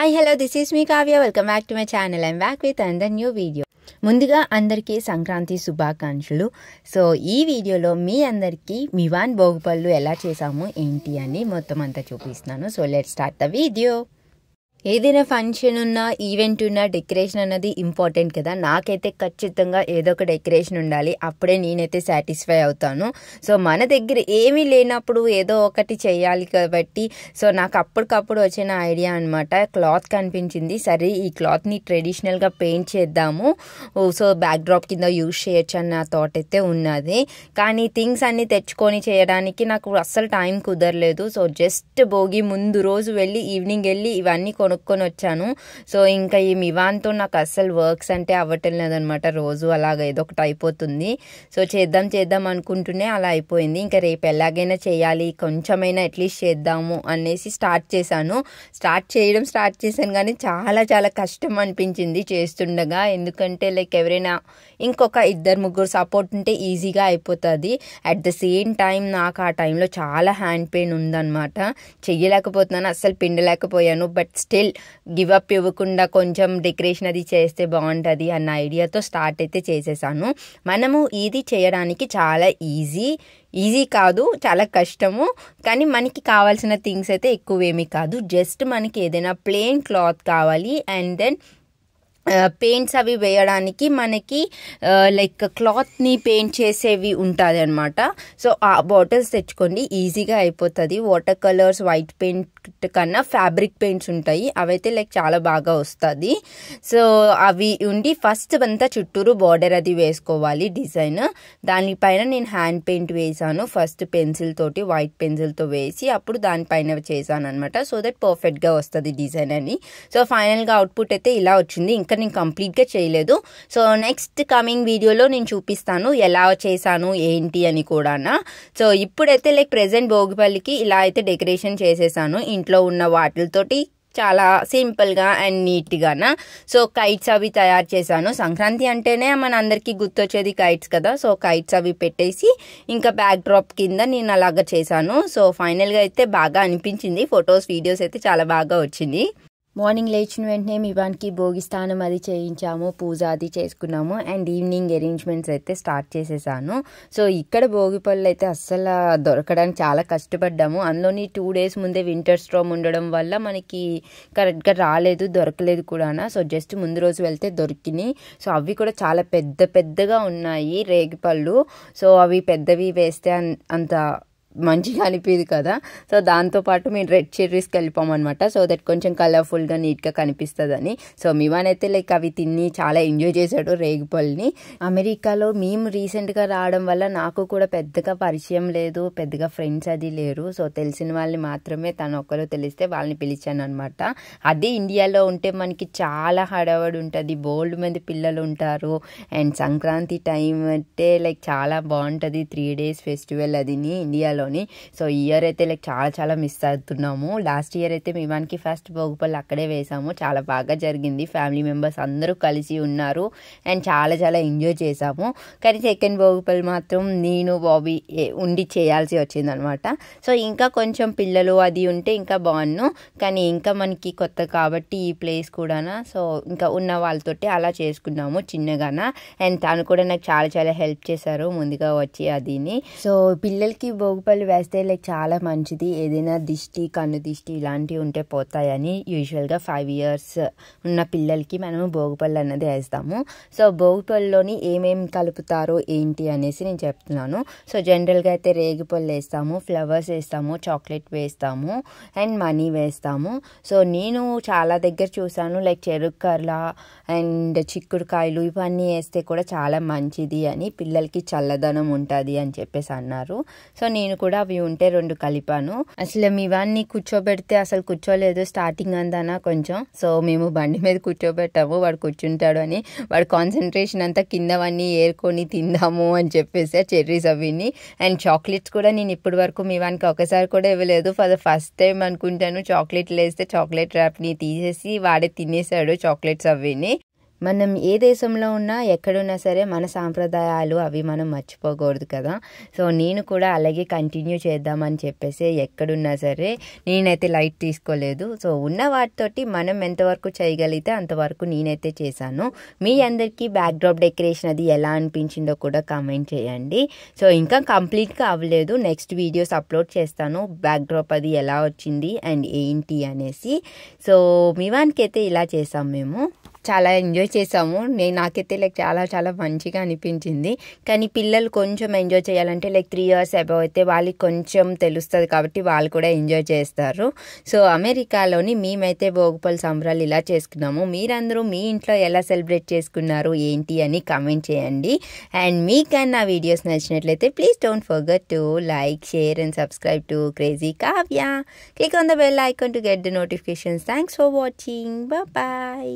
Hi hello this is me Kavya welcome back to my channel I'm back with under new video. ముందుగా అందరికీ సంక్రాంతి శుభాకాంక్షలు. So ఈ వీడియోలో మీ అందరికీ మివాన్ భోగిపళ్ళు ఎలా చేసాము ఏంటి అని మొత్తం అంతా చూపిస్తున్నాను. So let's start the video. ఏదైనా ఫంక్షన్ ఉన్నా ఈవెంట్ ఉన్నా డెకరేషన్ అన్నది ఇంపార్టెంట్ కదా. నాకైతే ఖచ్చితంగా ఏదో ఒక డెకరేషన్ ఉండాలి, అప్పుడే నేనైతే సాటిస్ఫై అవుతాను. సో మన దగ్గర ఏమీ లేనప్పుడు ఏదో ఒకటి చేయాలి కాబట్టి సో నాకు అప్పటికప్పుడు వచ్చిన ఐడియా అనమాట. క్లాత్ కనిపించింది, సరే ఈ క్లాత్ని ట్రెడిషనల్గా పెయింట్ చేద్దాము, సో బ్యాక్ డ్రాప్ కింద యూజ్ చేయొచ్చు అన్న థాట్ అయితే ఉన్నది. కానీ థింగ్స్ అన్నీ తెచ్చుకొని చేయడానికి నాకు అస్సలు టైం కుదరలేదు. సో జస్ట్ భోగి ముందు రోజు వెళ్ళి ఈవినింగ్ వెళ్ళి ఇవన్నీ కొనుక్కొని వచ్చాను. సో ఇంకా ఈ మివాన్తో నాకు అస్సలు వర్క్స్ అంటే అవ్వటం లేదనమాట. రోజు అలాగ ఏదో ఒకటి అయిపోతుంది. సో చేద్దాం అనుకుంటూనే అలా అయిపోయింది. ఇంకా రేపు ఎలాగైనా చేయాలి, కొంచెమైనా అట్లీస్ట్ చేద్దాము అనేసి స్టార్ట్ చేశాను కానీ చాలా కష్టం అనిపించింది చేస్తుండగా. ఎందుకంటే లైక్ ఎవరైనా ఇంకొక 2-3 సపోర్ట్ ఉంటే ఈజీగా అయిపోతుంది. అట్ ద సేమ్ టైం నాకు ఆ టైంలో చాలా హ్యాండ్ పెయిన్ ఉందన్నమాట. చెయ్యలేకపోతున్నాను, అస్సలు పిండలేకపోయాను. బట్ స్టిల్ గివ్ అప్ ఇవ్వకుండా కొంచెం డెకరేషన్ అది చేస్తే బాగుంటుంది అన్న ఐడియాతో స్టార్ట్ అయితే చేసేసాను. మనము ఇది చేయడానికి చాలా ఈజీ కాదు, చాలా కష్టము. కానీ మనకి కావాల్సిన థింగ్స్ అయితే ఎక్కువేమీ కాదు. జస్ట్ మనకి ఏదైనా ప్లెయిన్ క్లాత్ కావాలి అండ్ దెన్ పెయింట్స్ అవి వేయడానికి మనకి లైక్ క్లాత్ని పెయింట్ చేసేవి ఉంటుంది అనమాట. సో ఆ బాటిల్స్ తెచ్చుకోండి, ఈజీగా అయిపోతుంది. వాటర్ కలర్స్, వైట్ పెయింట్ కన్నా ఫ్యాబ్రిక్ పెయింట్స్ ఉంటాయి, అవైతే లైక్ చాలా బాగా వస్తుంది. సో అవి ఉండి ఫస్ట్ అంతా చుట్టూరు బార్డర్ అది వేసుకోవాలి డిజైన్. దానిపైన నేను హ్యాండ్ పెయింట్ వేసాను ఫస్ట్ పెన్సిల్ తోటి, వైట్ పెన్సిల్తో వేసి అప్పుడు దానిపైన చేశాను అనమాట. సో దట్ పర్ఫెక్ట్గా వస్తుంది డిజైన్ అని. సో ఫైనల్గా అవుట్పుట్ అయితే ఇలా వచ్చింది. ఇంకా నేను కంప్లీట్గా చేయలేదు. సో నెక్స్ట్ కమింగ్ వీడియోలో నేను చూపిస్తాను ఎలా చేశాను ఏంటి అని కూడా. సో ఇప్పుడైతే లైక్ ప్రెజెంట్ భోగిపల్లికి ఇలా అయితే డెకరేషన్ చేసేసాను ఇంట్లో ఉన్న వాటితోటి, చాలా సింపుల్గా అండ్ నీట్గానా. సో కైట్స్ అవి తయారు చేశాను. సంక్రాంతి అంటేనే మన అందరికీ గుర్తొచ్చేది కైట్స్ కదా. సో కైట్స్ అవి పెట్టేసి ఇంకా బ్యాక్ డ్రాప్ కింద నేను అలాగా చేశాను. సో ఫైనల్గా అయితే బాగా అనిపించింది. ఫొటోస్ వీడియోస్ అయితే చాలా బాగా వచ్చింది. మార్నింగ్ లేచిన వెంటనే మివాన్కి భోగి స్నానం అది చేయించాము, పూజ అది చేసుకున్నాము అండ్ ఈవినింగ్ అరేంజ్మెంట్స్ అయితే స్టార్ట్ చేసేసాను. సో ఇక్కడ భోగిపళ్ళు అయితే అస్సలు దొరకడానికి చాలా కష్టపడ్డాము. అందులోని 2 days ముందే వింటర్ స్టార్మ్ ఉండడం వల్ల మనకి కరెక్ట్గా దొరకలేదు కూడా. సో జస్ట్ ముందు రోజు వెళ్తే దొరికినాయి. సో అవి కూడా చాలా పెద్దగా ఉన్నాయి రేగిపళ్ళు. సో అవి పెద్దవి వేస్తే అంత మంచిగా అనిపించదు కదా. సో దాంతోపాటు మేము రెడ్ చెర్రీస్కి వెళ్ళిపోమన్నమాట. సో దట్ కొంచెం కలర్ఫుల్గా నీట్గా కనిపిస్తుందని. సో మివాన్ అయితే లైక్ అవి తిని చాలా ఎంజాయ్ చేశాడు రేగిపళ్ళని. అమెరికాలో మేము రీసెంట్గా రావడం వల్ల నాకు కూడా పెద్దగా పరిచయం లేదు, పెద్దగా ఫ్రెండ్స్ అది లేరు. సో తెలిసిన వాళ్ళని మాత్రమే తను ఒక్కరు తెలిస్తే వాళ్ళని పిలిచాను అనమాట. అదే ఇండియాలో ఉంటే మనకి చాలా హడావడి ఉంటుంది, బోల్డ్ మంది పిల్లలు ఉంటారు అండ్ సంక్రాంతి టైం అంటే లైక్ చాలా బాగుంటుంది. 3 days ఫెస్టివల్ అది ఇండియాలో. సో ఈ ఇయర్ అయితే లైక్ చాలా మిస్ అవుతున్నాము. లాస్ట్ ఇయర్ అయితే మివాన్కి ఫస్ట్ భోగిపళ్ళు అక్కడే వేసాము, చాలా బాగా జరిగింది. ఫ్యామిలీ మెంబర్స్ అందరూ కలిసి ఉన్నారు అండ్ చాలా ఎంజాయ్ చేసాము. కానీ సెకండ్ భోగిపళ్ళు మాత్రం నేను బాబీ ఉండి చేయాల్సి వచ్చింది అనమాట. సో ఇంకా కొంచెం పిల్లలు అది ఉంటే ఇంకా బాగున్నాను, కానీ ఇంకా మనకి కొత్త కాబట్టి ఈ ప్లేస్ కూడా. సో ఇంకా ఉన్న వాళ్ళతోటి అలా చేసుకున్నాము చిన్నగానా. అండ్ తను కూడా నాకు చాలా హెల్ప్ చేశారు ముందుగా వచ్చి అదిని. సో పిల్లలకి భోగిపళ్ళు వేస్తే లైక్ చాలా మంచిది. ఏదైనా కన్ను దిష్టి ఇలాంటివి ఉంటే పోతాయని యూజువల్గా 5 years ఉన్న పిల్లలకి మనము భోగిపళ్ళు అన్నది వేస్తాము. సో భోగిపళ్ళులోని ఏమేమి కలుపుతారో ఏంటి అనేసి నేను చెప్తున్నాను. సో జనరల్గా అయితే రేగిపళ్ళు వేస్తాము, ఫ్లవర్స్ వేస్తాము, చాక్లెట్ వేస్తాము అండ్ మనీ వేస్తాము. సో నేను చాలా దగ్గర చూసాను లైక్ చెరుక్కర్ల అండ్ చిక్కుడుకాయలు ఇవన్నీ వేస్తే కూడా చాలా మంచిది అని, పిల్లలకి చల్లదనం ఉంటుంది అని చెప్పేసి అన్నారు. సో నేను కూడా అవి ఉంటే 2 కలిపాను. అసలు మివాన్ని కూర్చోబెడితే అసలు కూర్చోలేదు స్టార్టింగ్ అందానా కొంచెం. సో మేము బండి మీద కూర్చోబెట్టాము, వాడు కూర్చుంటాడు అని. వాడు కాన్సన్ట్రేషన్ అంతా కిందవన్నీ ఏరుకొని తిందాము అని చెప్పేసి చెర్రీస్ అవిని. అండ్ చాక్లెట్స్ కూడా నేను ఇప్పటి వరకు మివాన్కి ఒకసారి కూడా ఇవ్వలేదు. ఫర్ ద ఫస్ట్ టైం అనుకుంటాను చాక్లెట్లు వేస్తే చాక్లెట్ ర్యాప్ని తీసేసి వాడే తినేసాడు చాక్లెట్స్ అవిని. మనం ఏ దేశంలో ఉన్నా ఎక్కడున్నా సరే మన సాంప్రదాయాలు అవి మనం మర్చిపోకూడదు కదా. సో నేను కూడా అలాగే కంటిన్యూ చేద్దామని చెప్పేసి ఎక్కడున్నా సరే నేనైతే లైట్ తీసుకోలేదు. సో ఉన్న వాటితోటి మనం ఎంతవరకు చేయగలిగితే అంతవరకు నేనైతే చేశాను. మీ అందరికీ బ్యాక్డ్రాప్ డెకరేషన్ అది ఎలా అనిపించిందో కూడా కామెంట్ చేయండి. సో ఇంకా కంప్లీట్గా అవ్వలేదు, నెక్స్ట్ వీడియోస్ అప్లోడ్ చేస్తాను బ్యాక్డ్రాప్ అది ఎలా వచ్చింది అండ్ ఏంటి అనేసి. సో మివాన్కి అయితే ఇలా చేసాం, మేము చాలా ఎంజాయ్ చేసాము. నాకైతే లైక్ చాలా చాలా మంచిగా అనిపించింది. కానీ పిల్లలు కొంచెం ఎంజాయ్ చేయాలంటే లైక్ 3 years అబౌవ్ అయితే వాళ్ళకి కొంచెం తెలుస్తుంది కాబట్టి వాళ్ళు కూడా ఎంజాయ్ చేస్తారు. సో అమెరికాలోని మేమైతే భోగిపళ్ళు సంబరాలు ఇలా చేసుకున్నాము. మీరందరూ మీ ఇంట్లో ఎలా సెలబ్రేట్ చేసుకున్నారు ఏంటి అని కామెంట్ చేయండి. అండ్ మీకు నా వీడియోస్ నచ్చినట్లయితే please don't forget to like, share and subscribe to crazy Kavya. Click on the bell icon to get the notifications. Thanks for watching. Bye bye.